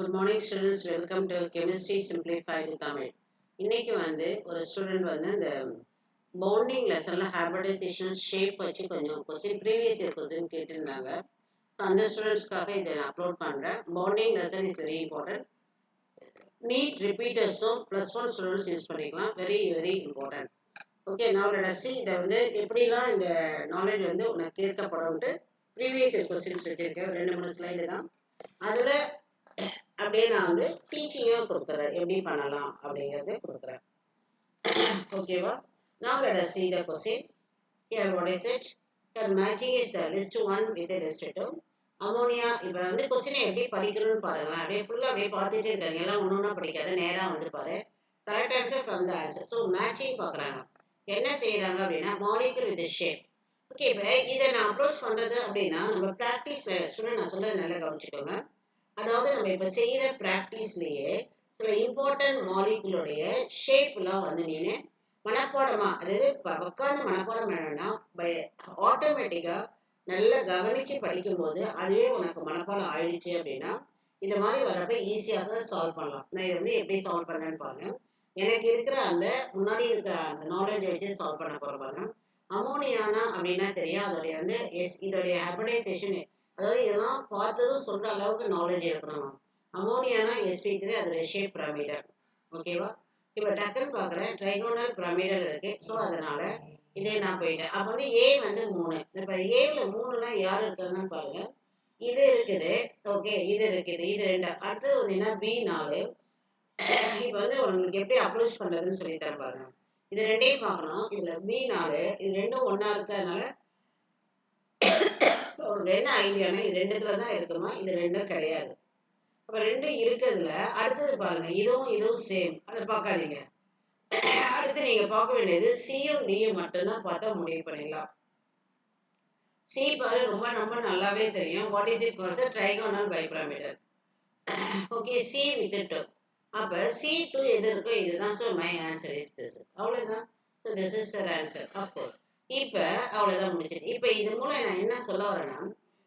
Good morning students, welcome to chemistry simplified Tamil. இன்னைக்கு ஒரு student இந்த பவுண்டிங் லெசன்ல ஹைபிரிடைசேஷன் ஷேப் வச்சு கொஞ்சம் கொஸ்டின் ப்ரீவியஸ் இயர் கொஸ்டின் கேட்டிருந்தாங்க. அந்த ஸ்டூடெண்ட்ஸ்க்காக இதை நான் அப்லோட் பண்ணுறேன். Bonding lesson is very important. NEET ரிப்பீட்டர்ஸும் +1 ஸ்டூடெண்ட்ஸ் யூஸ் பண்ணிக்கலாம். Very very important. ஓகே, நான் லெட்ஸ் இதை எப்படிலாம் இந்த நாலேஜ் உனக்கு கேட்கப்படும்ட்டு ப்ரீவியஸ் இயர் கொஸ்டின்ஸ் வச்சிருக்கேன். 2-3 ஸ்லைடு தான். அதில் அப்படியே நான் டீச்சிங்காக கொடுக்குறேன், எப்படி பண்ணலாம் அப்படிங்கிறது கொடுக்குறேன். ஓகேவா? Now let us see the question. Here what is it? Here matching is the list 1 with a list 2. Ammonia. இப்போ கொஸ்டினை எப்படி படிக்கணும்னு பாருங்க. அப்படியே ஃபுல்லாக அப்படியே பார்த்துட்டே இருக்காங்க. எல்லாம் ஒன்று படிக்காத நேராக பாரு. Correct answer from the answer. So matching பார்க்குறாங்க. என்ன செய்கிறாங்க அப்படின்னா மாலிகுல் வித் ஷேப். ஓகே, இப்போ இதை நான் அப்ரோச் பண்ணுறது அப்படின்னா நம்ம ப்ராக்டிஸில் ஸ்டூடெண்ட் நான் சொல்ல நல்லா கவனிச்சுக்கோங்க. அதாவது நம்ம இப்போ செய்கிற ப்ராக்டிஸ்லேயே சில இம்பார்ட்டன்ட் மாலிகுலுடைய ஷேப்லாம் நீனு மனப்பாடமாக, அதாவது உட்காந்து மனப்பாடம் பண்ணணும்னா ஆட்டோமேட்டிக்காக நல்லா கவனித்து படிக்கும்போது அதுவே உனக்கு மனப்பாடம் ஆயிடுச்சு அப்படின்னா இந்த மாதிரி வரப்ப ஈஸியாக சால்வ் பண்ணலாம். நான் இதை எப்படி சால்வ் பண்ணேன்னு பாருங்க. எனக்கு இருக்கிற அந்த முன்னாடி இருக்க அந்த நாலேஜ் வச்சு சால்வ் பண்ண போகிறப்பாங்க. அமோனியானா அப்படின்னா தெரியும். அதோடைய இதோடைய ஹைபிரிடைசேஷன், அதாவது இதெல்லாம் பார்த்ததும் சொல்ற அளவுக்கு நாலேஜ் இருக்கணும். அமோனியானா sp3, அதோட ஷேப் பிரமிடல். ஓகேவா? இப்போ டக்குன்னு பார்க்குறேன், ட்ரைகோனல் பிரமிடல் இருக்கு. ஸோ அதனால இதே நான் போயிட்டேன். அப்போ ஏ 3. இப்போ ஏல 3லாம் யார் இருக்காங்கன்னு பாருங்க. இது இருக்குது. ஓகே, இது இருக்குது. இது 2. அடுத்தது பி 4. இப்போ உங்களுக்கு எப்படி அப்ரோச் பண்ணுறதுன்னு சொல்லி தர பாருங்க. இது ரெண்டையும் பார்க்கணும். இதில் பி 4, இது ரெண்டும் ஒன்றா இருக்கிறதுனால உங்களுக்கு என்ன ஐடியானா இது 2த்துல தான் இருக்குமா, இது 2ம் கிடையாது. அப்ப 2 இருக்கிறதுல அடுத்தது பாருங்க, இதுவும் சேம். அதை பார்க்காதீங்க. அடுத்து நீங்க பார்க்க வேண்டியது சியும் டியும் மட்டும்தான் பார்த்தா முடிவு பண்ணிடலாம். சி பாரு, ரொம்ப நல்லாவே தெரியும். What is it called? Trigonal bipyramidal. Okay, C with 2. அப்ப C2 எது இருக்கோ இதுதான். So my answer is this. அவ்வளோதான். So this is your answer. Of course இப்போ அவ்வளோதான் முடிச்சிட்டு. இப்போ இது மூலம் நான் என்ன சொல்ல வரேன்னா,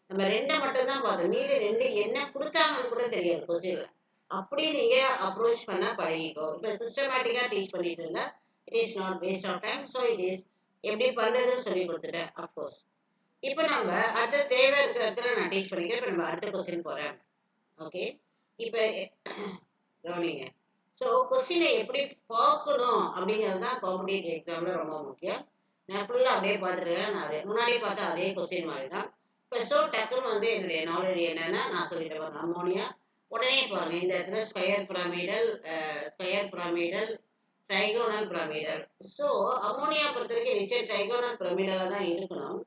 நம்ம 2 மட்டும் தான் பார்த்தோம். மீதி 2 என்ன கொடுத்தாங்கன்னு கூட தெரியாது கொஸ்டின்ல. அப்படி நீங்க அப்ரோச் பண்ண பழகிக்கோ. இப்போ சிஸ்டமேட்டிக்காக டீச் பண்ணிட்டு இருந்தா it is not waste of time. So it is எப்படி பண்ணுறதுன்னு சொல்லி கொடுத்துட்டேன். அஃப்கோர்ஸ் இப்போ நம்ம அடுத்த தேவை இருக்கிற இடத்துல நான் டீச் பண்ணிக்கிறேன். இப்போ நம்ம அடுத்த கொஸ்டின் போகிறேன். ஓகே, இப்போ கவனிங்க. ஸோ கொஸ்டினை எப்படி பார்க்கணும் அப்படிங்கிறது தான் காம்படிட்டிவ் எக்ஸாமில் ரொம்ப முக்கியம். நான் ஃபுல்லாக அப்படியே பார்த்துருக்கேன். நான் அது முன்னாடி பார்த்தா அதே கொஸ்டின் மாதிரி தான். இப்போ ஸோ டக்குன்னு என்னுடைய நாலேஜ் என்னென்னா நான் சொல்லிட்டு பாருங்க. அமோனியா உடனே பாருங்க, இந்த இடத்துல square pyramidal, trigonal pyramidal. So ammonia பொறுத்த வரைக்கும் நிச்சயம் ட்ரைகோனல் பிரமிடலாக தான் இருக்கணும்.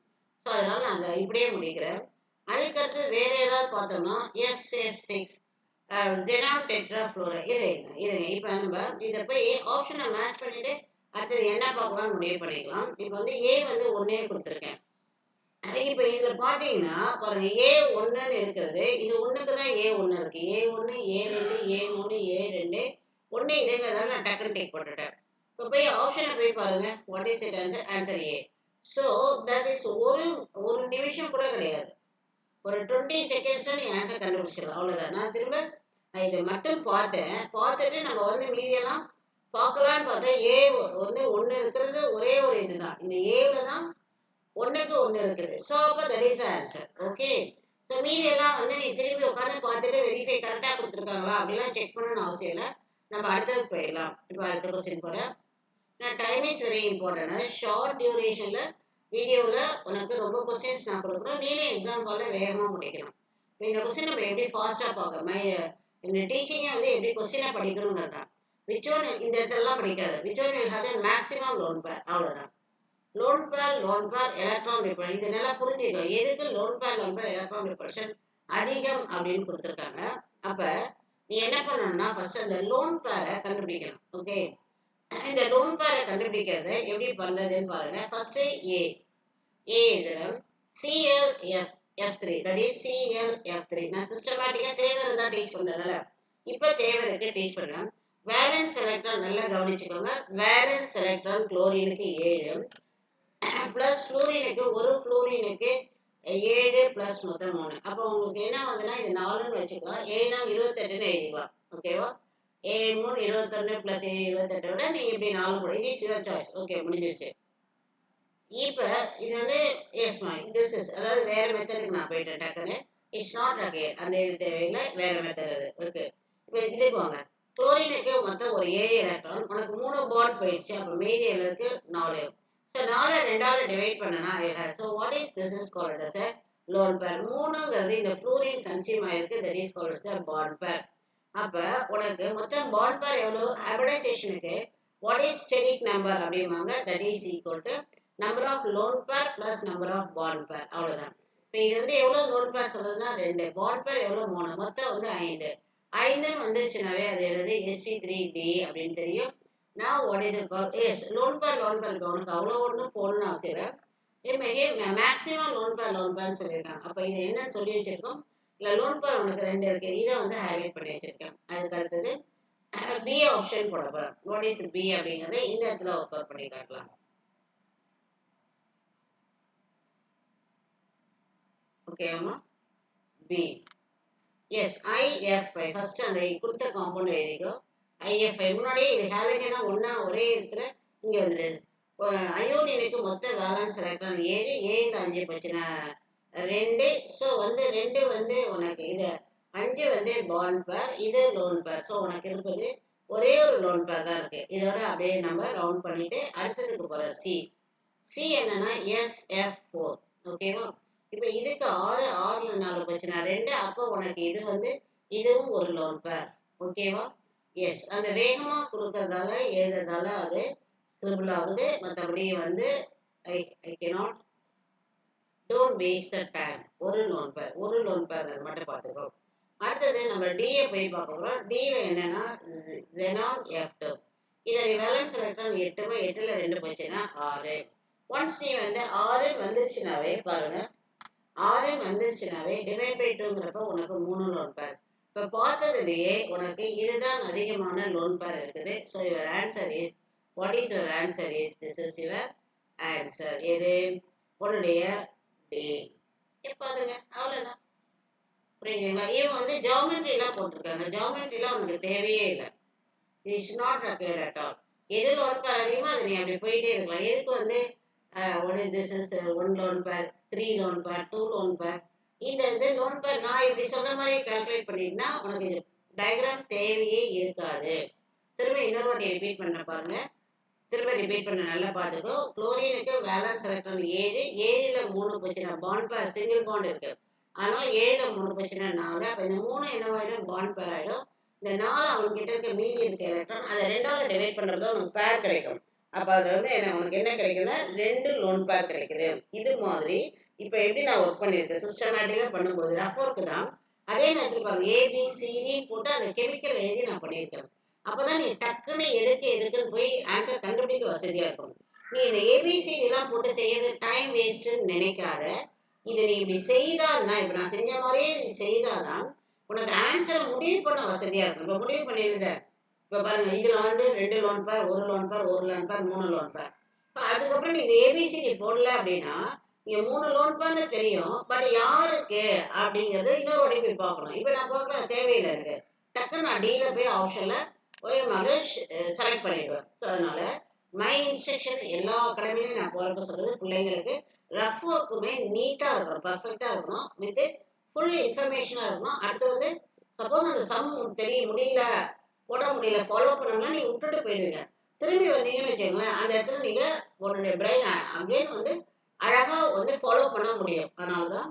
ஸோ அதனால் நான் அதை இப்படியே முடிக்கிறேன். அதுக்கடுத்து வேற ஏதாவது பார்த்தோம்னா SF6 xenon tetrafluoride. இருங்க. இப்போ நம்ம இதை போய் ஆப்ஷனை மேட்ச் பண்ணிட்டு அடுத்தது என்ன பார்க்கலாம்னு முடிவு பண்ணிக்கலாம். இப்போ ஏ 1 கொடுத்துருக்கேன். இப்போ இதில் பார்த்தீங்கன்னா பாருங்க, A1ன்னு இருக்கிறது. இது 1க்கு தான் A1 இருக்கு. A1, A2, A3, A2, 1 இதுங்கிறதால நான் டக்குன்னு டேக் போட்டுட்டேன். இப்போ போய் ஆப்ஷனை போய் பாருங்க. What is it answer? Answer A. So that is ஒரு நிமிஷம் கூட கிடையாது. ஒரு 20 செகண்ட்ஸ்ல நீ ஆன்சர் கண்டுபிடிச்சிடலாம். அவ்வளோதான். நான் இதை மட்டும் பார்த்துட்டு நம்ம மீதியெல்லாம் பார்க்கலான்னு பார்த்தா ஏ 1 இருக்கிறது ஒரே ஒரு இதுதான். இந்த ஏல தான் 1க்கு 1 இருக்குது. ஸோ அப்போ that is answer. Okay, so மீதியெல்லாம் நீ திரும்பி உட்காந்து பார்த்துட்டு வெரிஃபை கரெக்டாக கொடுத்துருக்காங்களா அப்படிலாம் செக் பண்ணணும்னு அவசியம் இல்லை. நம்ம அடுத்தது போயிடலாம். இப்போ அடுத்த கொஸ்டின் போகிறேன். நான் time is very important. Short டியூரேஷனில் வீடியோவில் உனக்கு ரொம்ப கொஸ்டின்ஸ் நான் கொடுக்குறோம். நீனே எக்ஸாம் காலில் வேகமாக முடிக்கணும். இந்த கொஸ்டின் நம்ம எப்படி ஃபாஸ்ட்டாக பார்க்க இந்த டீச்சிங்கை எப்படி கொஸ்டினை படிக்கணுங்கிறதான். விச் ஒன் இந்த இடத்துலலாம் படிக்காது. Which one will have maximum lone pair. அவ்வளோதான். Lone pair electron ரிப்ரஷன். இது நல்லா புரிஞ்சுக்கோ. எதுக்கு லோன் பேர் எலக்ட்ரான் ரிப்ரஷன் அதிகம் அப்படின்னு கொடுத்துருக்காங்க. அப்போ நீ என்ன பண்ணணும்னா ஃபர்ஸ்ட் அந்த லோன் பேரை கண்டுபிடிக்கணும். ஓகே, இந்த லோன் பேரை கண்டுபிடிக்கிறத எப்படி பண்றதுன்னு பாருங்க. ஃபர்ஸ்ட் ஏ எழுதுறோம். ClF3, that is ClF3. நான் சிஸ்டமேட்டிக்கா தேவை தான் டீச் பண்றதுனால இப்போ தேவை இருக்கு டீச் பண்றேன். வேலன்ஸ் எலக்ட்ரான் நல்லா கவனிச்சுக்கோங்க. வேலன்ஸ் எலக்ட்ரான் குளோரினுக்கு 7 பிளஸ் ஃப்ளூரினுக்கு ஒரு ஃப்ளூரினுக்கு 7 + மொத்தம் 3. அப்போ உங்களுக்கு என்ன வந்துன்னா இது 4ன்னு வச்சுக்கலாம். 7 28ன்னு எழுதிக்கலாம். ஓகேவா? 7 3 21 + 28 விட நீங்க இப்படி 4 போடு. இது இஸ் யுவர் சாய்ஸ். ஓகே முடிஞ்சிருச்சு. இப்ப இது வந்து எஸ்மா திஸ் இஸ் அதாவது வேற மெத்தடுக்கு நான் போயிட்டேன் டக்குன்னு. இட்ஸ் நாட் அகேன் அந்த இது தேவையில்லை வேற மெத்தட் அது. ஓகே இப்போ இதுக்கு வாங்க. குளோரினுக்கு மொத்தம் ஒரு 7 எலக்ட்ரான் உனக்கு 3 பாண்ட் போயிடுச்சு. அப்போ மீதி எவ்வளவுக்கு 4. ஸோ 4 2ஆல டிவைட் பண்ணனா so what is this is called as a lone pair. 3ங்கிறது இந்த ஃப்ளூரின் கன்சியூம் ஆயிருக்கு that is called as a bond pair. அப்ப உனக்கு மொத்தம் பாண்ட் பேர் எவ்வளவு ஹைபிரிடைசேஷனுக்கு வாட் இஸ் ஸ்டெரிக் நம்பர் அப்படிம்பாங்க that is equal to number of lone pair plus number of bond pair. அவ்வளவுதான். இப்போ இது வந்து எவ்வளவு லோன் பேர் சொல்றதுன்னா 2 பாண்ட் பேர் எவ்வளவு 3 மொத்தம் வந்து 5. 5 வந்துருச்சுனாவே அது எழுது sp3d அப்படின்னு தெரியும். நான் what is it called yes lone pair இப்போ உனக்கு அவ்வளோ ஒன்றும் போடணும்னு அவசியம் இல்லை. மேக்ஸிமம் லோன் பேர்னு சொல்லியிருக்காங்க. அப்போ இது என்னன்னு சொல்லி வச்சிருக்கோம். இல்லை லோன் பேர் உனக்கு 2 இருக்கு. இதை வந்து ஹைலைட் பண்ணி வச்சிருக்கேன். அதுக்கு அடுத்தது பி ஆப்ஷன் போட போறேன். வாட் இஸ் பி அப்படிங்கறத இந்த இடத்துல ஒர்க் அவுட் பண்ணி காட்டலாம். ஓகேவா? பி எஸ் IFI ஃபர்ஸ்ட் அந்த கொடுத்த காம்பவுண்ட் எழுதிக்கோ. IFI முன்னாடியே இது ஹாலஜனா ஒண்ணா ஒரே இடத்துல இங்க வந்துடுது. அயோடினுக்கு மொத்த வேலன்ஸ் எலக்ட்ரான் 7 7 5 போச்சுன்னா 2. ஸோ வந்து 2 வந்து உனக்கு இது 5 வந்து பாண்ட் பேர் இது லோன் பேர். ஸோ உனக்கு இருப்பது ஒரே ஒரு லோன் பேர் தான் இருக்கு. இதோட அப்படியே நம்ம ரவுண்ட் பண்ணிட்டு அடுத்ததுக்கு போற சி என்னன்னா SF4. ஓகேவா? இப்போ இதுக்கு 6 6ல 4 போச்சுன்னா 2. அப்போ உனக்கு இது வந்து இதுவும் ஒரு லோன் பேர். ஓகேவா? எஸ் அந்த வேகமா கொடுக்கறதால எழுதுறதால அது ஸ்கிரிபிள் ஆகுது. மற்றபடி வந்து I I cannot don't waste the time. ஒரு லோன் பேர் அது மட்டும் பார்த்துக்கோ. அடுத்தது நம்ம டியை போய் பார்க்க போகிறோம். டியில் என்னன்னா ஜெனான் F2. இதோட வேலன்ஸ் எலக்ட்ரான் 8 8ல் 2 போச்சுன்னா 6. ஒன்ஸ் நீ வந்து 6 வந்துருச்சுனாவே பாருங்க 6 வந்துருச்சுனாவே டிவைட் பை 2ங்கிறப்ப உனக்கு 3 லோன் பேர். இப்போ பார்த்ததுலேயே உனக்கு இதுதான் அதிகமான லோன் பேர் இருக்குது. So your answer is what is your answer is this is your answer. எது உன்னுடைய டி. பாருங்க அவ்வளோதான். புரியுதுங்களா? இவன் வந்து ஜாமெட்ரிலாம் போட்டிருக்காங்க. ஜாமெட்ரிலாம் உனக்கு தேவையே இல்லை. It's not required at all. எது லோன் பேர் அதிகமாக அது நீ அப்படி போயிட்டே இருக்கலாம். எதுக்கு வந்து what is this is 1 loan pair 3 loan pair 2 loan pair இந்த இது லோன் பேர் நான் இப்படி சொன்ன மாதிரி கால்குலேட் பண்ணிட்டுனா உனக்கு இது டயக்ராம் தேவையே இருக்காது. திரும்ப இன்னொரு வாட்டி ரிப்பீட் பண்ண பாருங்க. திரும்ப ரிப்பீட் பண்ண நல்லா பார்த்துக்கோ. குளோரினுக்கு வேலன்ஸ் எலக்ட்ரான் 7 7ல் 3 போச்சுன்னா பாண்ட் பேர் சிங்கிள் பாண்ட் இருக்கு. அதனால 7ல் 3 போச்சுன்னா 4. அப்போ இந்த 3 என்னவாயிடும் பாண்ட் பேர் ஆகிடும். இந்த 4 அவங்ககிட்ட இருக்க மீதி இருக்க எலக்ட்ரான் அதை 2ஆல் டிவைட் பண்ணுறதோ உனக்கு பேர் கிடைக்கும். அப்போ அது வந்து உனக்கு என்ன கிடைக்குதுன்னா 2 லோன் பேர் கிடைக்குது. இது மாதிரி இப்போ எப்படி நான் ஒர்க் பண்ணியிருக்கேன் சிஸ்டமேட்டிக்காக பண்ணும்போது ரஃப் ஒர்க்கு தான். அதே நேரத்தில் பாருங்க ABCD போட்டு அந்த கெமிக்கல் எழுதி நான் பண்ணியிருக்கேன். அப்போதான் நீ டக்குன்னு எதுக்குன்னு போய் ஆன்சர் கண்டுபிடிக்க வசதியாக இருக்கும். நீ இந்த ABCDலாம் போட்டு செய்யறது டைம் வேஸ்ட்டுன்னு நினைக்காத. இதை நீ இப்படி செய்தால் தான் இப்போ நான் செஞ்ச மாதிரியே நீ செய்தாதான் உனக்கு ஆன்சர் முடிவு பண்ண வசதியாக இருக்கும். இப்போ முடிவு பண்ணிடுற இப்போ பாருங்க இதுல வந்து 2 lone pair 1 lone pair 1 lone pair 3 lone pair. இப்போ அதுக்கப்புறம் நீங்க ஏபிசிடி போடல அப்படின்னா இங்க 3 லோன் பேர்னு தெரியும். பட் யாருக்கு அப்படிங்கிறது இன்னொரு வாட்டி போய் பார்க்கணும். இப்போ நான் பார்க்கல தேவையில்லை எனக்கு. டக்குன்னு நான் டீல போய் ஆப்ஷன்ல OMR செலக்ட் பண்ணிடுவேன். ஸோ அதனால மை இன்ஸ்ட்ரக்ஷன் எல்லா கடமையிலையும் நான் போறப்ப சொல்றது பிள்ளைங்களுக்கு ரஃப் ஒர்க்குமே நீட்டா இருக்கணும், பர்ஃபெக்டா இருக்கணும், வித் ஃபுல் இன்ஃபர்மேஷனா இருக்கணும். அடுத்து வந்து சப்போஸ் அந்த சம் தெரிய முடியல போட முடியல ஃபாலோ பண்ணணும்னா நீங்க விட்டுட்டு போயிடுவீங்க. திரும்பி வந்தீங்கன்னு வச்சுக்கோங்களேன் அந்த இடத்துல நீங்க உங்களுடைய பிரெயின் அகைன் வந்து அழகா வந்து ஃபாலோ பண்ண முடியும். அதனாலதான்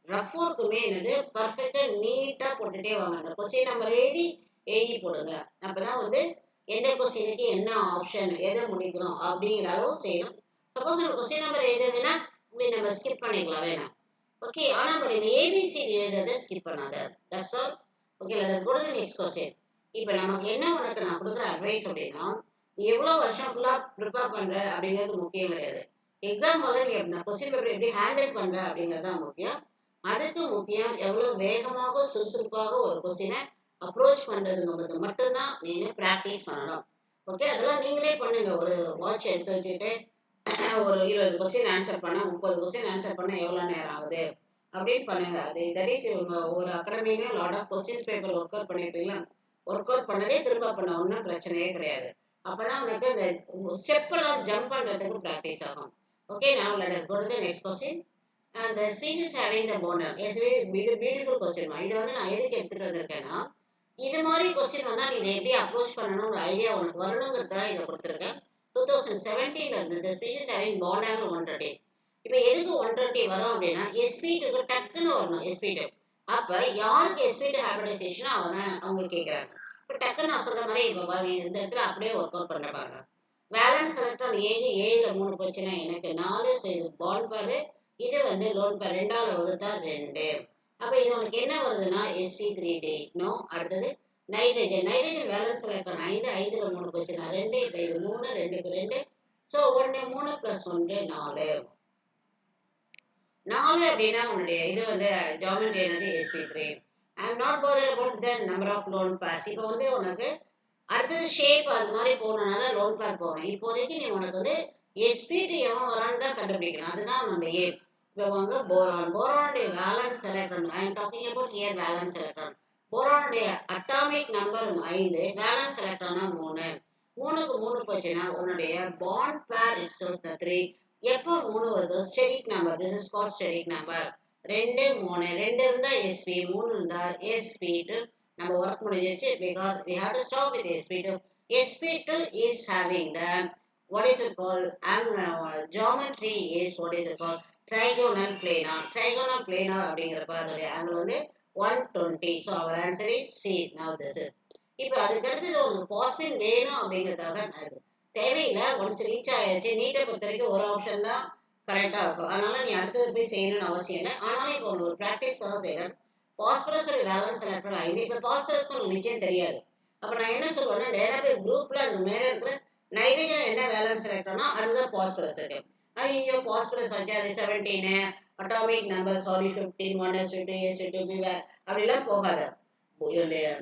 ரஃப் ஒர்க்குமே என்னது பர்ஃபெக்டா நீட்டா போட்டுட்டே வாங்க. அந்த கொஸ்டின் நம்பர் எழுதி போடுங்க. அப்பதான் வந்து எந்த கொஸ்டினுக்கு என்ன ஆப்ஷன் எதை முடிக்கணும் அப்படிங்கிற அளவு செய்யணும். சப்போஸ் நம்ம கொஸ்டின் நம்பர் எழுதுதுன்னா இப்படி நம்ம ஸ்கிப் பண்ணிக்கலாம் வேணாம். ஓகே ஆனா பட் இந்த ஏபிசிடி எழுதுறதை ஸ்கிப் பண்ணாத. That's all. Okay let us go to the next question. இப்போ நமக்கு என்ன உனக்கு நான் கொடுக்குற அட்வைஸ் அப்படின்னா நீ எவ்வளோ வருஷம் ஃபுல்லாக ப்ரிப்பேர் பண்ணுற அப்படிங்கிறது முக்கியம் கிடையாது. எக்ஸாம் வர நீ கொஸ்டின் பேப்பர் எப்படி ஹேண்டில் பண்ணுற அப்படிங்கிறது தான் முக்கியம். அதுக்கு முக்கியம் எவ்வளோ வேகமாக சுறுசுறுப்பாக ஒரு கொஸ்டினை அப்ரோச் பண்ணுறதுங்கிறது மட்டும்தான் நீ ப்ராக்டிஸ் பண்ணணும். ஓகே அதெல்லாம் நீங்களே பண்ணுங்க. ஒரு வாட்ச் எடுத்து வச்சுட்டு ஒரு 20 கொஸ்டின் ஆன்சர் பண்ண 30 கொஸ்டின் ஆன்சர் பண்ண எவ்வளோ நேரம் ஆகுது அப்படின்னு பண்ணுங்க. அது தட் இஸ் இவங்க ஒரு அகாடமிலையும் lot of questions paper work out பண்ணிருப்பீங்களா, ஒர்க் அவுட் பண்ணதே திரும்ப பண்ண ஒன்றும் பிரச்சனையே கிடையாது. அப்பதான் உனக்கு அந்த ஸ்டெப் எல்லாம் ஜம்ப் பண்றதுக்கு ப்ராக்டிஸ் ஆகும். Okay, now let us go to the next question. The species having the bonus is இது பியூட்டிஃபுல் கொஸ்டின். இது வந்து நான் எதுக்கு எடுத்துட்டு வந்திருக்கேன்னா, இது மாதிரி கொஸ்டின் வந்தா நீ இதை எப்படி அப்ரோச் பண்ணணும் ஒரு ஐடியா உனக்கு வரணுங்கிறதா இதை கொடுத்துருக்கேன். 2017ல இருந்து the species having bonus 130. இப்போ எதுக்கு 120 வரும் அப்படின்னா SP2க்கு டக்குன்னு வரணும். SP2 அப்ப யாருக்கு SP2 ஹைபிரிடைசேஷன் அவங்க கேட்கறாங்க. இப்போ டக்குன்னு நான் சொல்ற மாதிரி இப்போ பாருங்க, இந்த இடத்துல அப்படியே ஒர்க் அவுட் பண்ண பாருங்க. வேலன்ஸ் எலக்ட்ரான் 7ல 3 போச்சுன்னா எனக்கு 4. இது பாண்ட் பேரு, இது வந்து லோன் பேர் 2ஆல வகுத்தா 2. அப்ப இது உனக்கு என்ன வருதுன்னா SP3D. நோ. அடுத்தது நைட்ரஜன். நைட்ரஜன் வேலன்ஸ் எலக்ட்ரான் 5ல 3 போச்சுன்னா 2. இப்போ இது 3, 2க்கு 2. ஸோ 1 3 + 1 4. 4 அப்படின்னா உன்னுடைய இது வந்து ஜாமெட்ரி என்னது SP3. I am not bother about the number of lone pairs. இப்போ வந்து உனக்கு அடுத்தது ஷேப் அது மாதிரி போகணும்னா தான் லோன் பேர் போகணும். இப்போதைக்கு நீ உனக்கு வந்து SP2 எவன் வரான்னு தான் கண்டுபிடிக்கணும். அதுதான் நம்மளுடைய ஏம். இப்போ வந்து போரான், போரானுடைய valence electron, I am talking about here valence electron. போரானுடைய அட்டாமிக் நம்பர் 5, வேலன்ஸ் எலக்ட்ரானா 3. 3க்கு 3 போச்சுன்னா உன்னுடைய பாண்ட் பேர் இட்ஸ் 3. எப்போ 3 வருது steric number. This is called steric number. 2 3 2 இருந்தா SP, 3 இருந்தா SP2. நம்ம ஒர்க் முடிஞ்சிச்சு. Because we have to stop with SP2. SP2 is having the what is it called geometry is what is it called trigonal planar. Trigonal planar அப்படிங்கிறப்ப அதோடைய angle வந்து 120. So our answer is C. Now this is இப்போ அதுக்கு அடுத்து உங்களுக்கு phosphine வேணும் அப்படிங்கிறதுக்காக நான் தேவையில்லை. ஒன்ஸ் ரீச் ஆயிடுச்சு. நீட்டை பொறுத்த வரைக்கும் ஒரு ஆப்ஷன் தான் கரெக்டாக இருக்கும். அதனால நீ அடுத்தது போய் செய்யணும்னு அவசியம் இல்லை. ஆனாலும் இப்போ உனக்கு ஒரு ப்ராக்டிஸ்க்காக செய்கிறேன். Phosphorus valence electron 5. இப்போ பாஸ்பரஸ் உங்களுக்கு நிச்சயம் தெரியாது. அப்போ நான் என்ன சொல்லுவேன்னா நேராக போய் குரூப்பில் அதுக்கு மேலே இருக்கிற நைட்ரஜன் என்ன வேலன்ஸ் எலக்ட்ரானோ அதுதான் பாஸ்பரஸ் இருக்கு. ஐயோ பாஸ்பரஸ் வச்சு அது 17 atomic number sorry 15 1s2 s2 அப்படிலாம் போகாது.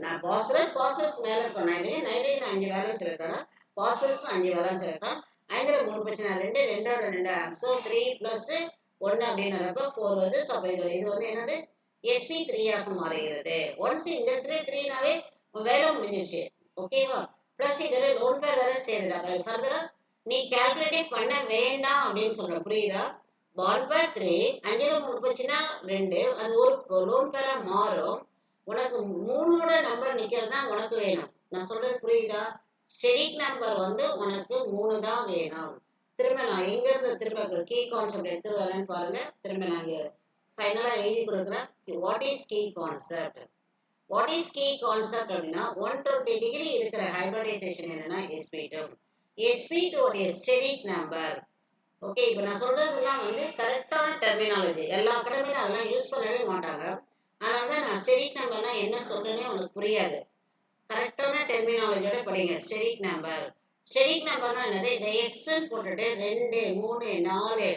நான் பாஸ்பரஸ் மேலே இருக்கும். நைட்ரஜன் 5 வேலன்ஸ் எலக்ட்ரானா, பாஸ்பரஸ் 5 வேலன்ஸ் எலக்ட்ரான். 5ல 3 போச்சுன்னா 2, 2ஓட 2. ஸோ 3 + 1 அப்படின்றப்ப 4 வருது. ஸோ அப்போ இது வந்து என்னது SP3 ஆக மாறுகிறது. ஒன்ஸ் இந்த 3னாவே வேலை முடிஞ்சிருச்சு. ஓகேவா? ப்ளஸ் இதோட லோன் பேர் வேற சேருது. அப்போ ஃபர்தரா நீ கால்குலேட்டே பண்ண வேண்டாம் அப்படின்னு சொல்ற. புரியுதா? பாண்ட் பேர் 3 5ல 3 போச்சுன்னா 2. அது ஒரு லோன் பேரா மாறும். உனக்கு 3ஓட நம்பர் நிக்கிறது தான் உனக்கு வேணும். நான் சொல்றது புரியுதா? ஸ்டெரிக் நம்பர் வந்து உனக்கு 3 தான் வேணும். திரும்ப நான் எங்க இருந்து திரும்ப கீ கான்செப்ட் எடுத்து வரேன்னு பாருங்க. திரும்ப நான் ஃபைனலா எழுதி கொடுக்குறேன். What is key concept? What is key concept அப்படின்னா 120 டிகிரி இருக்கிற ஹைபிரிடைசேஷன் என்னன்னா SP2. SP2 உடைய ஸ்டெரிக் நம்பர். ஓகே, இப்போ நான் சொல்றதெல்லாம் வந்து கரெக்டான டெர்மினாலஜி. எல்லா அகாடமிலும் அதெல்லாம் யூஸ் பண்ணவே மாட்டாங்க. அதனால தான் நான் ஸ்டெரிக் நம்பர்னா என்ன சொல்றேனே உனக்கு புரியாது. கரெக்டான டெர்மினாலஜியோட படிங்க. Steric number. ஸ்டெரிக் நம்பர்னா என்னது? இதை எக்ஸ்ன்னு போட்டுட்டு 2 3 4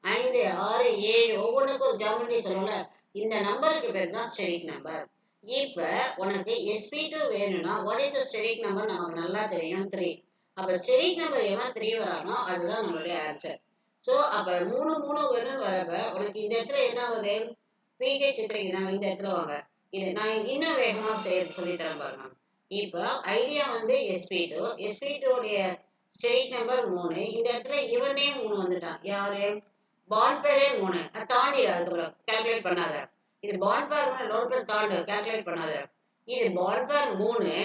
5 6 7 ஒவ்வொன்றுக்கும் ஒரு ஜாமெட்ரி சொல்லல. இந்த நம்பருக்கு பேர் தான் ஸ்டெரிக் நம்பர். இப்போ உனக்கு SP2 வேணும்னா what is the steric number நமக்கு நல்லா தெரியும் 3. அப்போ ஸ்டெரிக் நம்பர் எவன் 3 வரானோ அதுதான் நம்மளுடைய ஆன்சர். ஸோ அப்போ 3 3 வேணும்னு வரப்ப உனக்கு இந்த இடத்துல என்ன ஆகுது? பிஹெச் சித்திரிக்கிறாங்க. இந்த இடத்துல வாங்க. இது நான் இன்னும் வேகமாக செய்யறது சொல்லித்தரேன் பாருங்க. இப்போ ஐடியா வந்து SP2. SP2 உடைய ஸ்டெரிக் நம்பர் 3. இந்த இடத்துல இவனே 3 வந்துட்டான். யாரு? பாண்ட் பேரே 3. அது தாண்டி அதுக்கப்புறம் கால்குலேட் பண்ணாத. இது பாண்ட் பேர் லோன் பேர் தாண்டு கால்குலேட் பண்ணாத. இது பாண்ட் பேர் 3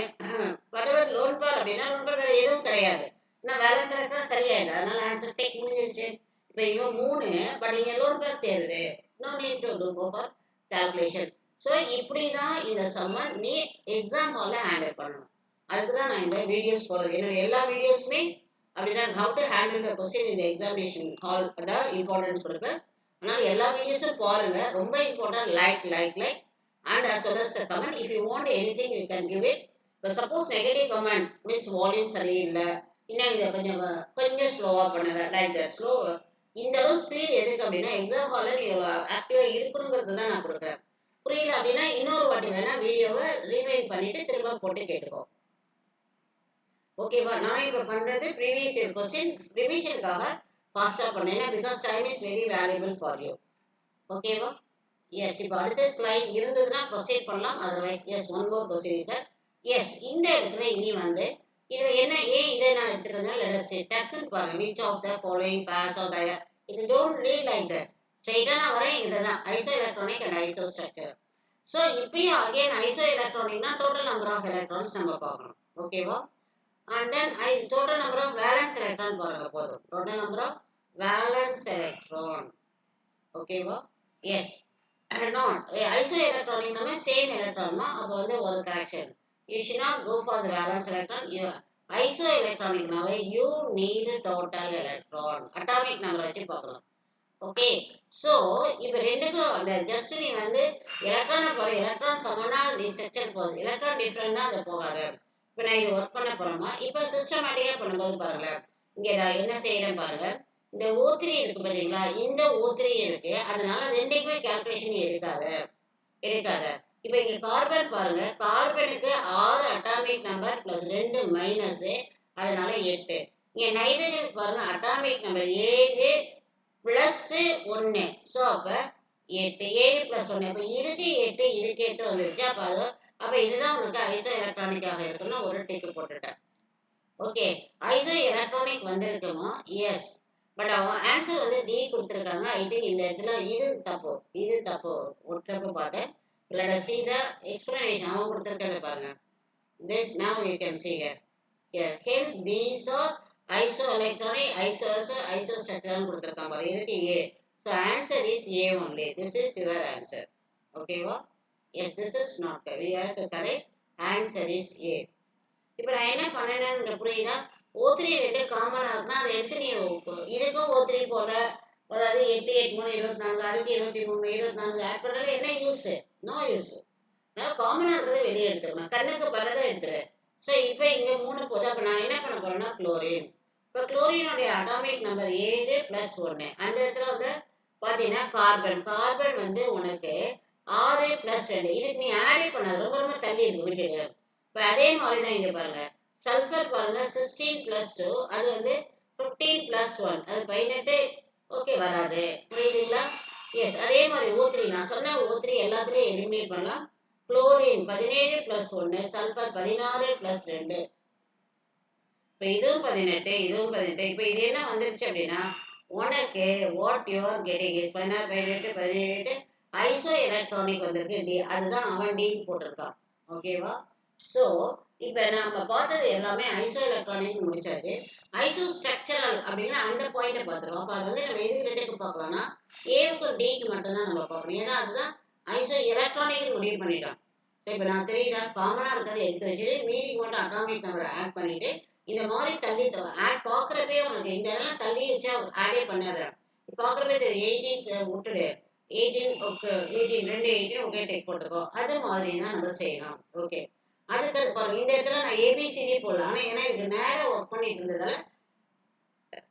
வடவர் லோன் பேர் அப்படின்னா லோன் பேர் வேற எதுவும் கிடையாது. நான் வேலன்ஸ் எலக்ட்ரான் சரியாயிடும். அதனால ஆன்சர் டேக் முடிஞ்சிருச்சு. இப்போ இவன் 3 பட் இங்க லோன் பேர் சேருது. No need to to go for calculation. So இப்படி தான் இந்த சம்ம நீ எக்ஸாம் ஹாலில் ஹேண்டில் பண்ணணும். அதுக்கு தான் நான் இந்த வீடியோஸ் போடுறது. என்னுடைய எல்லா வீடியோஸுமே அப்படிதான் how to handle the question இந்த எக்ஸாமினேஷன் ஹால் அதான் இம்பார்ட்டன்ஸ் கொடுப்பேன். அதனால எல்லா வீடியோஸும் பாருங்க. ரொம்ப important. Like and as well as the comment. If you want anything you can give it. But suppose negative comment miss volume சரியில்லை, இன்னும் இதை கொஞ்சம் ஸ்லோவாக பண்ணுங்க. Like that slow. இந்த அளவு ஸ்பீட் எதுக்கு அப்படின்னா எக்ஸாம் ஹாலில் நீ ஆக்டிவாக இருக்கணுங்கிறது தான் நான் கொடுக்குறேன். புரியல அப்படின்னா இன்னொரு வாட்டி வேணா வீடியோவை ரீவைண்ட் பண்ணிட்டு திரும்ப போட்டு கேட்டுக்கோ. ஓகேவா? நான் இப்போ பண்றது ப்ரீவியஸ் இயர் கொஸ்டின் ரிவிஷனுக்காக ஃபாஸ்டா பண்ணேன்னா because time is very valuable for you. ஓகேவா? எஸ். இப்போ அடுத்த ஸ்லைட் இருந்ததுன்னா ப்ரொசீட் பண்ணலாம். Otherwise yes one more procedure. Yes இந்த இடத்துல இனி வந்து இதில் என்ன ஏன் இதை நான் எடுத்துக்கிறேன் லெட் அஸ் சே டக்குன்னு பாருங்க which of the following pairs of டயர் இது டோன்ட் ரீட் லைக் தட் ஸ்ட்ரைட்டாக நான் வரேன் இதுதான் iso electronic and iso structure. So இப்பயும் அகைன் ஐசோ எலக்ட்ரானிக்னா டோட்டல் நம்பர் ஆஃப் எலக்ட்ரான்ஸ் நம்ம பார்க்கணும். ஓகேவா? And then total number of valence electron பாருங்க போதும். Total number of valence electron. ஓகேவா? எஸ் not iso electronic நம்ம same electron மா அப்ப வந்து ஒரு correction you should not go for the valence electron you iso electronic நாவே you need total electron atomic number வச்சு பார்க்கலாம். ஓகே சோ இப்போ ரெண்டுக்கும் அந்த ஜஸ்ட் நீ வந்து எலக்ட்ரானை போற எலக்ட்ரான் சமனா தி ஸ்ட்ரக்சர் போகுது எலக்ட்ரான் டிஃபரெண்டா அது போகாது. இப்போ நான் இது ஒர்க் பண்ண போறோமா இப்போ சிஸ்டமேட்டிக்கா பண்ணும்போது பாருங்க இங்க நான் என்ன செய்யறேன் பாருங்க இந்த O3 இருக்கு பாத்தீங்களா இந்த O3 இருக்கு அதனால ரெண்டுக்குமே கால்குலேஷன் எடுக்காத. இப்போ இங்க கார்பன் பாருங்க கார்பனுக்கு 6 அட்டாமிக் நம்பர் பிளஸ் 2 மைனஸ் அதனால 8. இங்க நைட்ரஜனுக்கு பாருங்க அட்டாமிக் நம்பர் 7 பிளஸ் 1 ஸோ அப்ப 8 7 பிளஸ் 1 அப்ப இதுக்கு 8 இதுக்கு 8 வந்துருச்சு அப்ப இதுதான் உனக்கு ஐசோ எலக்ட்ரானிக்காக இருக்குன்னு ஒரு டிக் போட்டுட்டேன். ஓகே ஐசோ எலக்ட்ரானிக் வந்திருக்குமா எஸ் பட் அவன் ஆன்சர் வந்து டி கொடுத்துருக்காங்க. ஐ திங்க் இந்த இடத்துல இது தப்பு ஒரு தப்பு பார்த்தேன். let us see the explanation அவன் கொடுத்துருக்கத பாருங்க this now you can see here hence these are isoelectronic isostructure கொடுத்துருக்காங்க பாருங்க இதுக்கு A so answer is A only this is your answer. ஓகேவா? yes this is not we have to correct answer is A. இப்போ நான் என்ன பண்ணேன்னு புரியுதா O3 ரெண்டு காமனா இருக்குன்னா அதை எடுத்து நீ இதுக்கும் O3 போடுற அதாவது 8 8 3 24 அதுக்கு 23 24 ஆட் பண்ணாலும் என்ன யூஸ் நோ யூஸ். அதனால காமனா இருக்கிறத வெளியே எடுத்துக்கணும் கண்ணுக்கு பரதை எடுத்துரு. ஸோ இப்போ இங்கே 3 போகுது அப்போ நான் என்ன பண்ண போறேன்னா குளோரின். இப்போ குளோரினுடைய அட்டாமிக் நம்பர் 7 பிளஸ் 1 அந்த இடத்துல வந்து பார்த்தீங்கன்னா கார்பன் வந்து உனக்கு 6 பிளஸ் 2 இதுக்கு நீ ஆடே பண்ணாது ரொம்ப ரொம்ப தள்ளி இருக்கு விட்டுடு. இப்போ அதே மாதிரி தான் இங்கே பாருங்க சல்ஃபர் பாருங்க 16 பிளஸ் 2 அது வந்து 15 பிளஸ் 1 அது 18 ஓகே வராது புரியுதுங்களா? எஸ் அதே மாதிரி O3 நான் சொன்ன O3 எல்லாத்துலேயும் எலிமினேட் பண்ணலாம். குளோரின் 17 பிளஸ் 1 சல்ஃபர் 16 பிளஸ் 2 இப்போ இதுவும் 18 இதுவும் 18 இப்போ இது என்ன வந்துருச்சு அப்படின்னா உனக்கு what you are getting is 16 18 iso electronic வந்திருக்கு டி அதுதான் அவன் டி போட்டிருக்கான். ஓகேவா? ஸோ இப்போ நம்ம பார்த்தது எல்லாமே ஐசோ எலக்ட்ரானிக் முடிச்சாச்சு. ஐசோ ஸ்ட்ரக்சரல் அப்படின்னா அந்த பாயிண்ட்டை பார்த்துருவோம். அப்போ அது வந்து நம்ம எதுக்கு ரெண்டுக்கு பார்க்கலாம்னா ஏவுக்கு டிக்கு மட்டும்தான் நம்ம பார்க்கணும். ஏன்னா அதுதான் ஐசோ எலக்ட்ரானிக் முடிவு பண்ணிட்டோம். ஸோ இப்போ நான் தெரியுதா காமனாக இருக்கிறத எடுத்து வச்சுட்டு மீதி மட்டும் அட்டாமிக் நம்பரை ஆட் பண்ணிட்டு இந்த மாதிரி தள்ளி ஆட் பார்க்குறப்பே உனக்கு இந்த இதெல்லாம் தள்ளி வச்சா ஆடே பண்ணாத பார்க்குறப்பே 18 விட்டுடு 18 ஓகே 18 2 18 ஓகே டெக் போட்டுக்கோ அது மாதிரி தான் நம்ம செய்யணும். ஓகே அதுக்கு பாருங்க இந்த இடத்துல நான் ஏபிசிடி போடலாம் ஆனால் ஏன்னா இதுக்கு நேரம் ஒர்க் பண்ணிட்டு இருந்ததால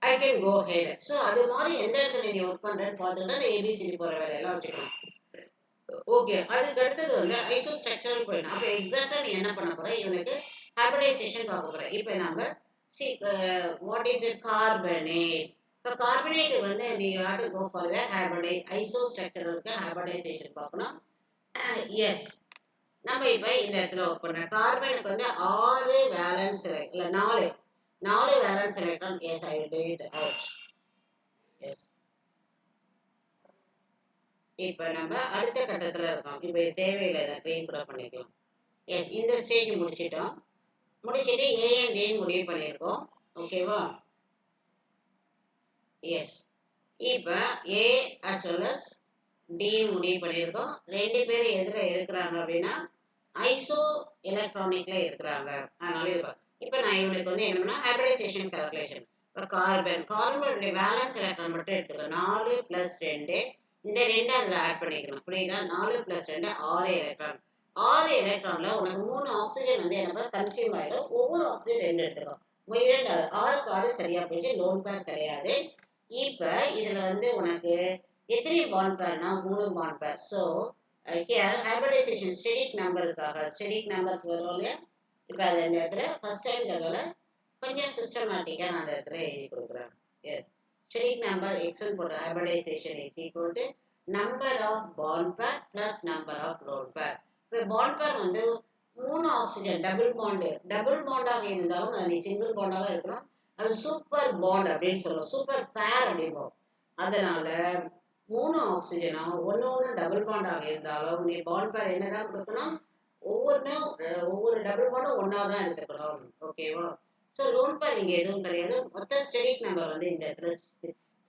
I can go head. So அது மாதிரி எந்த இடத்துல நீ ஒர்க் பண்ணுறேன்னு பார்த்துக்கிட்டு அந்த ஏபிசிடி போகிற வேலையெல்லாம் வச்சுக்கணும். ஓகே அதுக்கு அடுத்தது வந்து ஐசோ ஸ்ட்ரக்சரல் போயிடும். அப்போ எக்ஸாக்டாக நீ என்ன பண்ண போகிற இவனுக்கு ஹைபிரிடைசேஷன் பார்க்க போகிற. இப்போ நம்ம வாட் இஸ் இட் கார்பனேட். இப்போ கார்பனேட் வந்து நீ have to go for the hybridize iso ஸ்ட்ரக்சரலுக்கு ஹைபிரிடைசேஷன் பார்க்கணும். எஸ் நம்ம இப்போ இந்த இடத்துல ஒர்க் பண்ணுறோம். கார்பனுக்கு வந்து 6 வேலன்ஸ் இல்லை 4 valence electron. Yes I will do it out. Yes இப்போ நம்ம அடுத்த கட்டத்தில் இருக்கோம். இப்போ தேவையில்லை இதை க்ளீன் கூட பண்ணிக்கலாம். எஸ் இந்த ஸ்டேஜ் முடிச்சிட்டோம். முடிச்சுட்டு ஏஎன்டின்னு முடிவு பண்ணியிருக்கோம். ஓகேவா? எஸ் இப்போ ஏ அஸ் வெல் அஸ் டி முடிவு பண்ணியிருக்கோம். ரெண்டு பேரும் எதில் இருக்கிறாங்க அப்படின்னா ஐசோ எலக்ட்ரானிக்ல இருக்கிறாங்க. அதனால இது இப்போ நான் இவனுக்கு வந்து என்னன்னா ஹைபிரிடைசேஷன் கால்குலேஷன். இப்போ கார்பனுடைய வேலன்ஸ் எலக்ட்ரான் மட்டும் எடுத்துக்கலாம். 4 பிளஸ் 2 இந்த 2 அதில் ஆட் பண்ணிக்கணும். புரியுதா? 4 பிளஸ் 2 6 எலக்ட்ரான். 6 எலக்ட்ரான்ல உனக்கு 3 ஆக்சிஜன் வந்து என்ன கன்சியூம் ஆகிடும். ஒவ்வொரு ஆக்சிஜன் 2 எடுத்துக்கும். 2 6க்கு 6 சரியா போயிடுச்சு. லோன் பேர் கிடையாது. இப்போ இதில் வந்து உனக்கு எத்தனை பாண்ட் பேர்னா 3 bond pair. So hybridization steric நம்பருக்காக ஸ்டெடிக் நம்பர்ஸ் வரும் இல்லையா? இப்போ அது இந்த இடத்துல ஃபர்ஸ்ட் டைம்ங்கிறதால கொஞ்சம் சிஸ்டமேட்டிக்காக நான் அந்த இடத்துல எழுதி கொடுக்குறேன். எஸ் steric number x போட்டு hybridization is equal to number of bond pair plus number of lone pair. இப்போ bond pair வந்து 3 ஆக்சிஜன் டபுள் பாண்டாக இருந்தாலும் அது சிங்கிள் பாண்டாக இருக்கணும். அது சூப்பர் பாண்ட் அப்படின்னு சொல்லுவோம், சூப்பர் பேர் அப்படிம்போம். அதனால 3 ஆக்சிஜனும் ஒன்று டபுள் பாண்டாக இருந்தாலும் நீ பாண்ட் பேர் என்னதான் கொடுக்கணும், ஒவ்வொரு டபுள் பாண்டும் ஒன்றா தான் எடுத்துக்கணும். ஓகேவா? ஸோ லோன் பேர் இங்கே எதுவும் கிடையாது. மொத்த ஸ்டெரிக் நம்பர் வந்து இந்த இடத்துல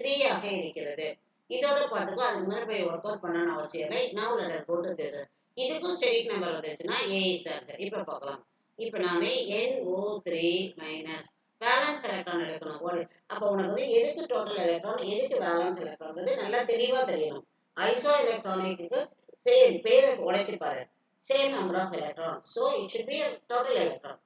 3 ஆக இருக்கிறது. இதோட பார்த்துக்கோ, அதுக்கு மேலே போய் ஒர்க் அவுட் பண்ணணும்னு அவசியம் இல்லை. நான் லெட்டர் போட்டு இதுக்கும் ஸ்டெரிக் நம்பர் வந்துச்சுன்னா ஏ இஸ் ஆன்சர். இப்போ பார்க்கலாம். இப்போ நான் NO3 மைனஸ் வேலன்ஸ் எலக்ட்ரான் எடுக்கணும். அப்போ உனக்கு வந்து எதுக்கு டோட்டல் எலக்ட்ரான், எதுக்கு வேலன்ஸ் எலக்ட்ரான் நல்லா தெளிவாக தெரியணும். ஐசோ எலக்ட்ரானிக்கு சேம் பேரை உடைச்சிப்பாரு, same number of electrons. So it should be a total electron.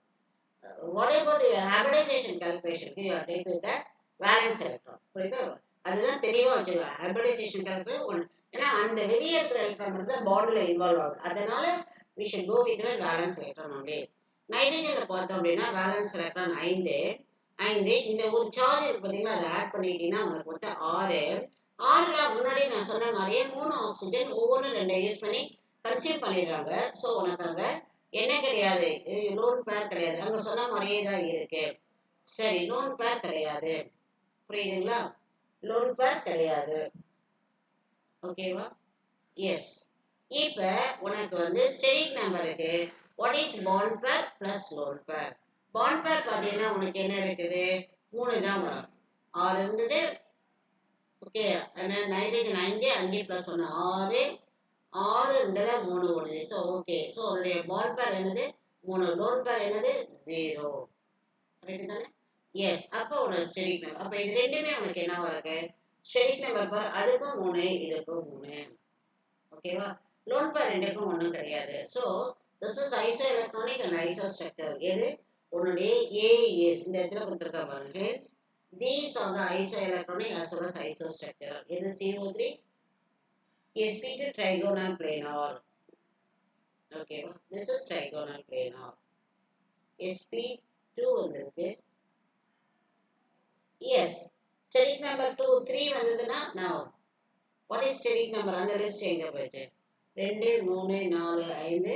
What about your hybridization calculation? You are taking with the valence electron. புரியுதா? அதுதான் தெளிவாக வச்சுக்கோ. ஹைபிரிடைசேஷன் கால்குலேஷன் ஏன்னா அந்த வெளியே இருக்கிற எலக்ட்ரான் மட்டும் தான் பாண்டில் இன்வால்வ் ஆகுது. அதனால we should go with the valence electron only. நைட்ரஜனில் பார்த்தோம் அப்படின்னா வேலன்ஸ் எலக்ட்ரான் 5. இந்த ஒரு சார்ஜ் இருக்கு பார்த்தீங்களா, அதை ஆட் பண்ணிட்டீங்கன்னா உங்களுக்கு மொத்தம் 6ல முன்னாடி நான் சொன்ன மாதிரியே 3 ஆக்சிஜன் ஒவ்வொன்று 2 யூஸ் பண்ணி கன்சியூம் பண்ணிடுறாங்க. ஸோ உனக்கு அங்கே என்ன கிடையாது, லோன் பேர் கிடையாது. அங்கே சொன்ன மாதிரியே தான் இருக்கு. சரி, லோன் பேர் கிடையாது. புரியுதுங்களா? லோன் பேர் கிடையாது. ஓகேவா? எஸ். இப்போ உனக்கு வந்து ஸ்டெரிக் நம்பருக்கு வாட் இஸ் பாண்ட் பேர் ப்ளஸ் லோன் பேர். பாண்ட் பேர் பார்த்தீங்கன்னா உனக்கு என்ன இருக்குது, 3 தான் வரும். 6 இருந்தது. ஓகே, நைட்ரஜன் 5 + 1 6 2 3 ஓடுது. ஸோ ஓகே, ஸோ உன்னுடைய பாண்ட் பேர் என்னது 3, லோன் பேர் என்னது 0. கரெக்டு தானே? எஸ். அப்போ உனக்கு ஸ்டெரிக் நம்பர். அப்போ இது ரெண்டுமே உனக்கு என்னவா இருக்கு, ஸ்டெரிக் நம்பர் பார். அதுக்கும் 3, இதுக்கும் 3. ஓகேவா? லோன் பேர் ரெண்டுக்கும் ஒன்றும் கிடையாது. So this is iso electronic and iso structure. எது உன்னுடைய ஏஎஸ் இந்த இடத்துல கொடுத்துருக்க பாருங்க. Hence these are the isoelectronic as well as isostructural. இது CO3 sp2 trigonal planar. ஓகேவா? this is trigonal planar. sp2 வந்திருக்கு. எஸ். ஸ்டெரிக் நம்பர் 3 வந்ததுன்னா now what is steric number? அந்த லிஸ்ட் எங்க போயிடுச்சு? 2 3 4 5.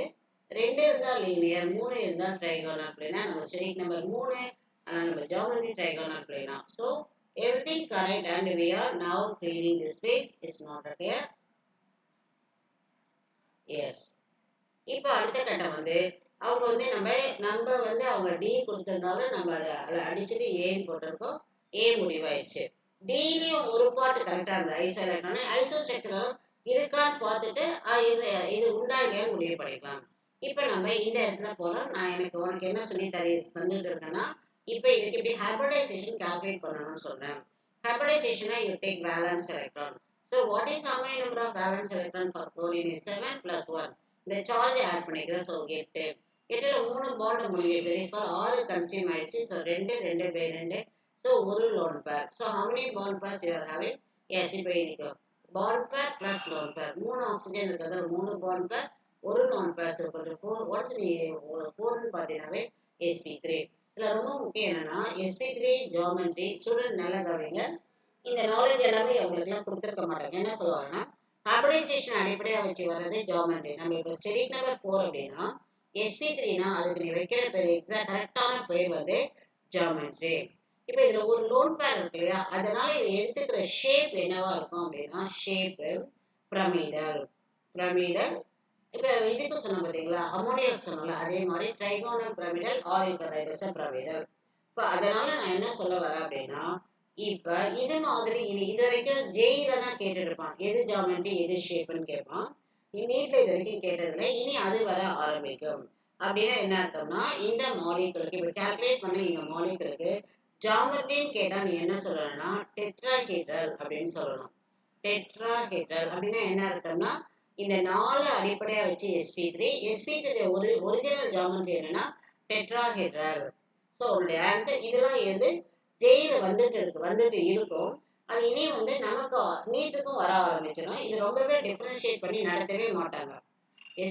2 இருந்தால் லீனியர், 3 இருந்தால் ட்ரைகோனல் பிளானர். நம்ம ஸ்டெரிக் நம்பர் 3, ஆனால் நம்ம geometry trigonal planar. So everything correct and we are now cleaning this page. It's not here. Yes. இப்போ அடுத்த கட்டம் வந்து அவங்க வந்து நம்ம வந்து அவங்க டி கொடுத்திருந்தாலும் நம்ம அதை அடிச்சுட்டு ஏன்னு போட்டிருக்கோம். ஏ முடிவாயிடுச்சு. டெய்லியும் ஒரு பார்ட் கரெக்டாக இருந்தது ஐசோ எலக்ட்ரானிக். ஐசோ ஸ்ட்ரக்சரல் இருக்கான்னு பார்த்துட்டு இது உண்டா இல்லையான்னு முடிவு பண்ணிக்கலாம். இப்போ நம்ம இந்த இடத்துல போகிறோம். நான் உனக்கு என்ன சொல்லி தந்துட்டு இருக்கேன்னா, இப்போ இதுக்கு இப்படி ஹைபிரிடைசேஷன் கால்குலேட் பண்ணணும்னு சொல்கிறேன். ஹைபிரிடைசேஷனா you take valence electron. So what is how many number of valence electron for chlorine is 7 + 1. இந்த சார்ஜ் ஆட் பண்ணிக்கிறேன். ஸோ 8. 8ல் 3 பாண்ட் முடியுது. இப்போ 6 கன்சியூம் ஆயிடுச்சு. ஸோ 2 2/2. ஸோ ஒரு lone pair. So how many bond pairs you are having? Yes. இப்போ இதுக்கு bond பேர் ப்ளஸ் லோன் பேர். 3 ஆக்சிஜன் இருக்கிறது 3 பாண்ட் பேர், ஒரு லோன் பேர். ஸோ 4. வாட்ஸ் நீ 4ன்னு பார்த்தீங்கன்னாவே sp3. இதில் ரொம்ப முக்கியம் என்னன்னா sp3 ஜியோமெட்ரி ஸ்டூடெண்ட் நல்லா கவனிங்க. இந்த நாலேஜ் எல்லாமே அவங்களுக்குலாம் கொடுத்துருக்க மாட்டாங்க. என்ன சொல்லுவாங்கன்னா ஹைபிரிடைசேஷன் அடிப்படையாக வச்சு வர்றது ஜியோமெட்ரி. நம்ம இப்போ ஸ்டெரிக் நம்பர் 4 அப்படின்னா sp3னா அதுக்கு நீ வைக்கிற பேர் கரெக்டான பேர் வந்து ஜியோமெட்ரி. இப்போ இதில் ஒரு லோன் பேர் இருக்கு இல்லையா, அதனால இவன் எடுத்துக்கிற ஷேப் என்னவா இருக்கும் அப்படின்னா ஷேப்பு பிரமிடல். இப்போ இதுக்கு சொன்ன பார்த்தீங்களா, அமோனியாக்கு சொன்னோம்ல, அதே மாதிரி ட்ரைகோனல் பிரமிடல் ஆர் யூகரைடஸ் பிரமிடல். இப்போ அதனால நான் என்ன சொல்ல வரேன் அப்படின்னா, இப்போ இது மாதிரி இது வரைக்கும் ஜெயில தான் கேட்டுட்டு இருப்பான், எது ஜியோமெட்ரி எது ஷேப்புன்னு கேட்பான். நீட்ல இது வரைக்கும் கேட்டதில்லை, இனி அது வர ஆரம்பிக்கும். அப்படின்னா என்ன அர்த்தம்னா, இந்த மாலிகுலுக்கு இப்போ கால்குலேட் பண்ண இந்த மாலிகுலுக்கு ஜியோமெட்ரின்னு கேட்டால் நீ என்ன சொல்லணும்னா டெட்ராஹெட்ரல் அப்படின்னு சொல்லணும். டெட்ராஹெட்ரல் அப்படின்னா என்ன அர்த்தம்னா இந்த 4 அடிப்படையாக வச்சு sp3 ஒரு ஒரிஜினல் ஜியோமெட்ரி என்னன்னா டெட்ராஹெட்ரல். ஸோ உங்களுடைய ஆன்சர் இதெல்லாம் எது ஜெயில வந்துட்டு இருக்கும். அது இனி வந்து நமக்கு நீட்டுக்கும் வர ஆரம்பிச்சிடும். இது ரொம்பவே டிஃபரன்ஷியேட் பண்ணி நடத்தவே மாட்டாங்க.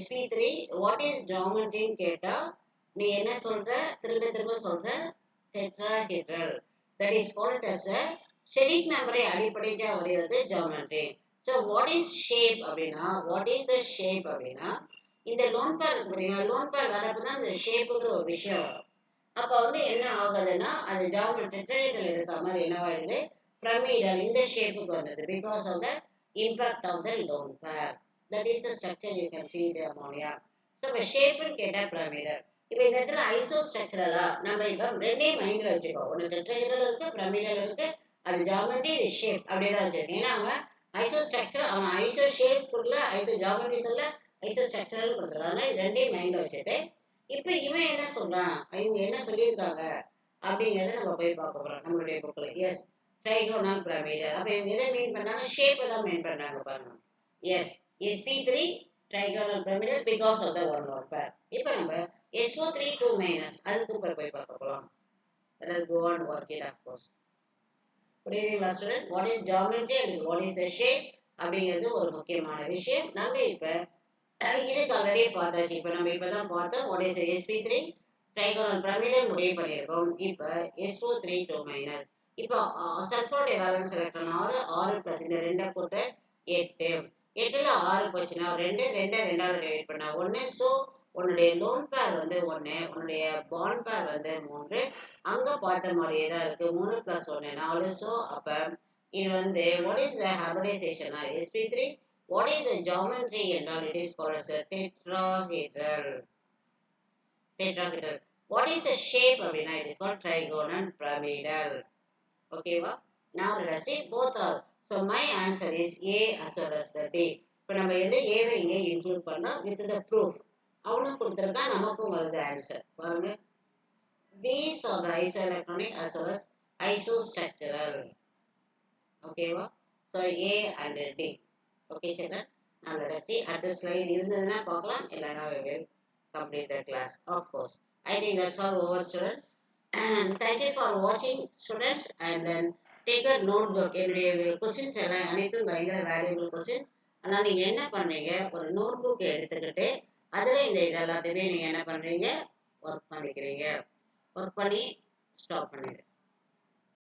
sp3 வாட் இஸ் ஜியோமெட்ரின்னு கேட்டால் நீ என்ன சொல்ற, திரும்ப சொல்ற tetrahedral. That is called as a ஸ்டெடிக் நம்பரை அடிப்படையாக வரைவது geometry. So what is shape அப்படின்னா, வாட் இஸ் த ஷேப் அப்படின்னா, இந்த லோன் பேர் இருக்கு பார்த்தீங்களா, லோன் பேர் வரப்போ தான் இந்த ஷேப்புங்கிற ஒரு விஷயம் வரும். அப்போ வந்து என்ன ஆகுதுன்னா, அது ஜாமெட்ரி டெட்ராஹெட்ரல் எடுக்காம அது என்னவாயிடுது, பிரமிடல் இந்த ஷேப்புக்கு வந்தது. Because of the impact of the lone pair. That is the structure you can see the ammonia. So இப்போ ஷேப்புன்னு கேட்டால் பிரமிடல். இப்போ இந்த இடத்துல ஐசோ ஸ்ட்ரக்சரலா நம்ம இப்போ ரெண்டையும் மைண்டில் வச்சுக்கோ. ஒன்று டெட்ராஹெட்ரல் இருக்கு, பிரமிடல் இருக்கு, அது ஜாமெட்ரி, இது ஷேப் அப்படியே தான் வச்சிருக்கேன். ஏன்னா அவன் ஐசோ ஸ்ட்ரக்சர், அவன் ஐசோ ஷேப் கொடுக்கல, ஐசோ ஜாமெட்ரி சொல்ல, ஐசோ ஸ்ட்ரக்சரல் கொடுத்துருக்காங்க. அதனால இது ரெண்டையும் மைண்டில் வச்சுட்டு இப்போ இவன் என்ன சொல்றான், இவங்க என்ன சொல்லியிருக்காங்க அப்படிங்கிறத நம்ம போய் பார்க்க போறோம் நம்மளுடைய புக்கில். Yes, trigonal pyramidal. அப்போ இவங்க எதை மீன் பண்ணாங்க, ஷேப்பை தான் மீன் பண்ணாங்க பாருங்க. Yes, sp3 trigonal pyramidal because of the one lone pair. இப்போ நம்ம SO3 2 minus அதுக்கு போய் பார்க்க போகலாம். Let us go on work it of course. புரியுதுங்களா student? What is geometry and what is the shape அப்படிங்கிறது ஒரு முக்கியமான விஷயம். நம்ம இப்போ இதுக்கு ஆல்ரெடி பார்த்தாச்சு. இப்போ நம்ம இப்போ தான் பார்த்தோம் what is sp3 trigonal pyramidal முடிவு பண்ணியிருக்கோம். இப்போ SO3 2 minus. இப்போ சல்ஃபருடைய வேலன்ஸ் எலக்ட்ரான் 6, 6 ப்ளஸ் இந்த 2 கூட்ட 8. 8ல் 6 போச்சுன்னா 2, 2 2ஆல் டிவைட் பண்ணா 1. ஸோ உன்னுடைய லோன் பேர் வந்து 1, உன்னுடைய பாண்ட் பேர் வந்து 3. அங்கே பார்த்த மாதிரியே தான் இருக்குது. 3 + 1 4. ஸோ அப்போ இது வந்து வாட் இஸ் த ஹைபிரிடைசேஷனா sp3. What is the geometry என்றால் it is called as a tetrahedral. Tetrahedral. What is the shape அப்படின்னா it is called trigonal pyramidal. ஓகேவா? now let us see both are. so my answer is A as well as the D. இப்போ நம்ம எது ஏவை இங்கே include பண்ணோம் with the proof. அவனும் கொடுத்துருக்கா, நமக்கும் வருது ஆன்சர் பாருங்க. These are the isoelectronic as well as isostructural. ஓகேவா? so A and D. okay children, now let us see at the slide இருந்ததுன்னா பார்க்கலாம், இல்லைன்னா we will complete the class of course. I think that's all over students. And thank you for watching students, and then take a notebook. என்னுடைய questions எல்லாம் அனைத்தும் பயங்கர valuable questions. அதனால் நீங்கள் என்ன பண்ணுறீங்க, ஒரு நோட் புக் எடுத்துக்கிட்டு அதில் இந்த இது எல்லாத்தையுமே நீங்கள் என்ன பண்ணுறீங்க, ஒர்க் பண்ணிக்கிறீங்க. ஒர்க் பண்ணி ஸ்டாப் பண்ணிடுங்க.